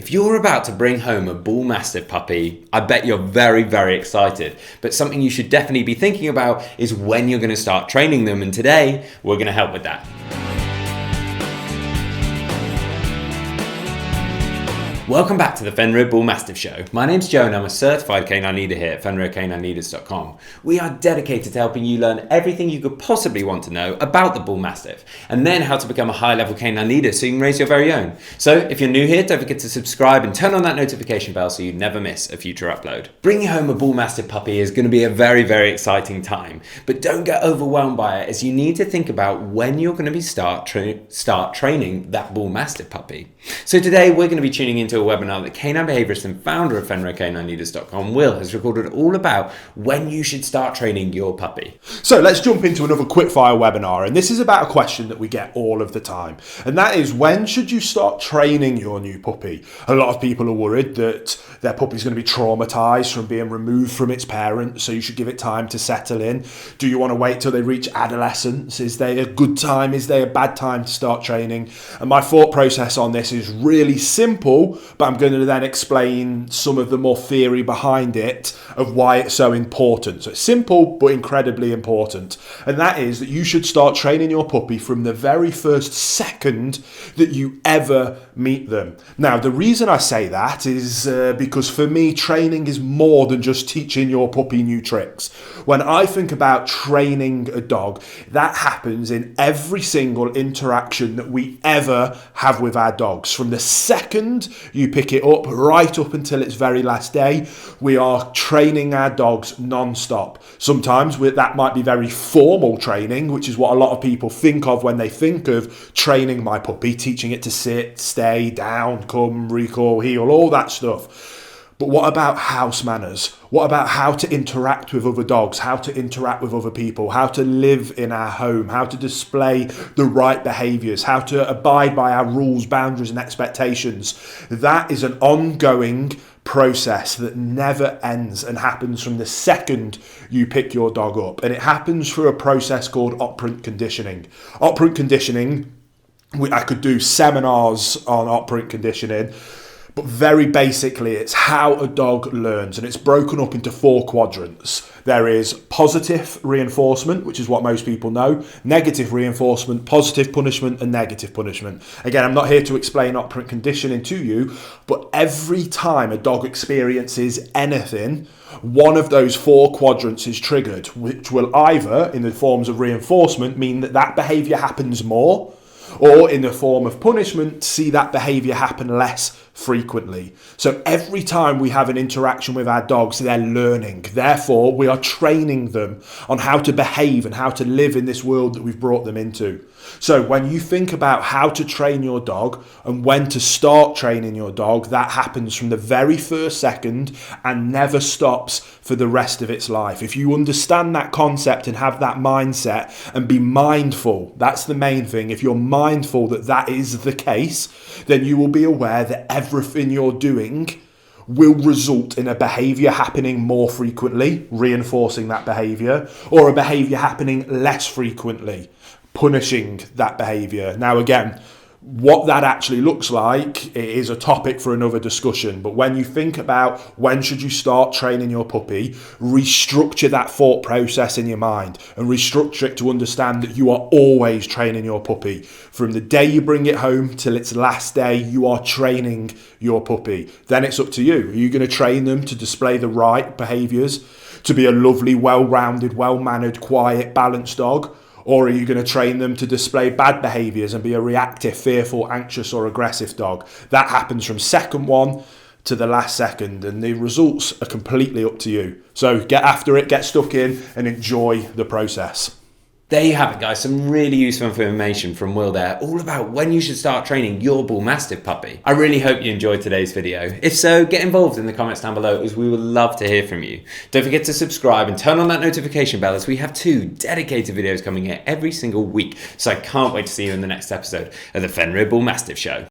If you're about to bring home a Bullmastiff puppy, I bet you're very, very excited. But something you should definitely be thinking about is when you're going to start training them, and today we're going to help with that. Welcome back to the Fenrir Bullmastiff Show. My name's Joe and I'm a certified canine leader here at FenrirCanineLeaders.com. We are dedicated to helping you learn everything you could possibly want to know about the Bullmastiff, and then how to become a high-level canine leader so you can raise your very own. So if you're new here, don't forget to subscribe and turn on that notification bell so you never miss a future upload. Bringing home a Bullmastiff puppy is going to be a very, very exciting time, but don't get overwhelmed by it, as you need to think about when you're going to start training that Bullmastiff puppy. So today we're going to be tuning into a webinar that canine behaviourist and founder of FenrirCanineLeaders.com, Will, has recorded all about when you should start training your puppy. So let's jump into another quickfire webinar, and this is about a question that we get all of the time, and that is, when should you start training your new puppy? A lot of people are worried that their puppy's going to be traumatised from being removed from its parent, so you should give it time to settle in. Do you want to wait till they reach adolescence? Is there a good time? Is there a bad time to start training? And my thought process on this is really simple, but I'm going to then explain some of the more theory behind it of why it's so important. So it's simple but incredibly important, and that is that you should start training your puppy from the very first second that you ever meet them. Now, the reason I say that is because for me, training is more than just teaching your puppy new tricks. When I think about training a dog, that happens in every single interaction that we ever have with our dogs. From the second you pick it up right up until its very last day, we are training our dogs non-stop. Sometimes that might be very formal training, which is what a lot of people think of when they think of training my puppy, teaching it to sit, stay, down, come, recall, heel, all that stuff. But what about house manners? What about how to interact with other dogs, how to interact with other people, how to live in our home, how to display the right behaviours, how to abide by our rules, boundaries and expectations? That is an ongoing process that never ends and happens from the second you pick your dog up. And it happens through a process called operant conditioning. Operant conditioning, I could do seminars on operant conditioning, but very basically, it's how a dog learns, and it's broken up into 4 quadrants. There is positive reinforcement, which is what most people know, negative reinforcement, positive punishment, and negative punishment. Again, I'm not here to explain operant conditioning to you, but every time a dog experiences anything, one of those 4 quadrants is triggered, which will either, in the forms of reinforcement, mean that behaviour happens more, or in the form of punishment, see that behaviour happen less frequently. So every time we have an interaction with our dogs, they're learning. Therefore, we are training them on how to behave and how to live in this world that we've brought them into. So when you think about how to train your dog and when to start training your dog, that happens from the very first second and never stops for the rest of its life. If you understand that concept and have that mindset and be mindful, that's the main thing. If you're mindful that that is the case, then you will be aware that everything you're doing will result in a behaviour happening more frequently, reinforcing that behaviour, or a behaviour happening less frequently, punishing that behaviour. Now, again, what that actually looks like is a topic for another discussion. But when you think about when should you start training your puppy, restructure that thought process in your mind and restructure it to understand that you are always training your puppy. From the day you bring it home till its last day, you are training your puppy. Then it's up to you. Are you going to train them to display the right behaviours, to be a lovely, well-rounded, well-mannered, quiet, balanced dog? Or are you going to train them to display bad behaviours and be a reactive, fearful, anxious or aggressive dog? That happens from second one to the last second, and the results are completely up to you. So get after it, get stuck in and enjoy the process. There you have it, guys. Some really useful information from Will there, all about when you should start training your Bullmastiff puppy. I really hope you enjoyed today's video. If so, get involved in the comments down below, as we would love to hear from you. Don't forget to subscribe and turn on that notification bell, as we have 2 dedicated videos coming here every single week. So I can't wait to see you in the next episode of the Fenrir Bullmastiff Show.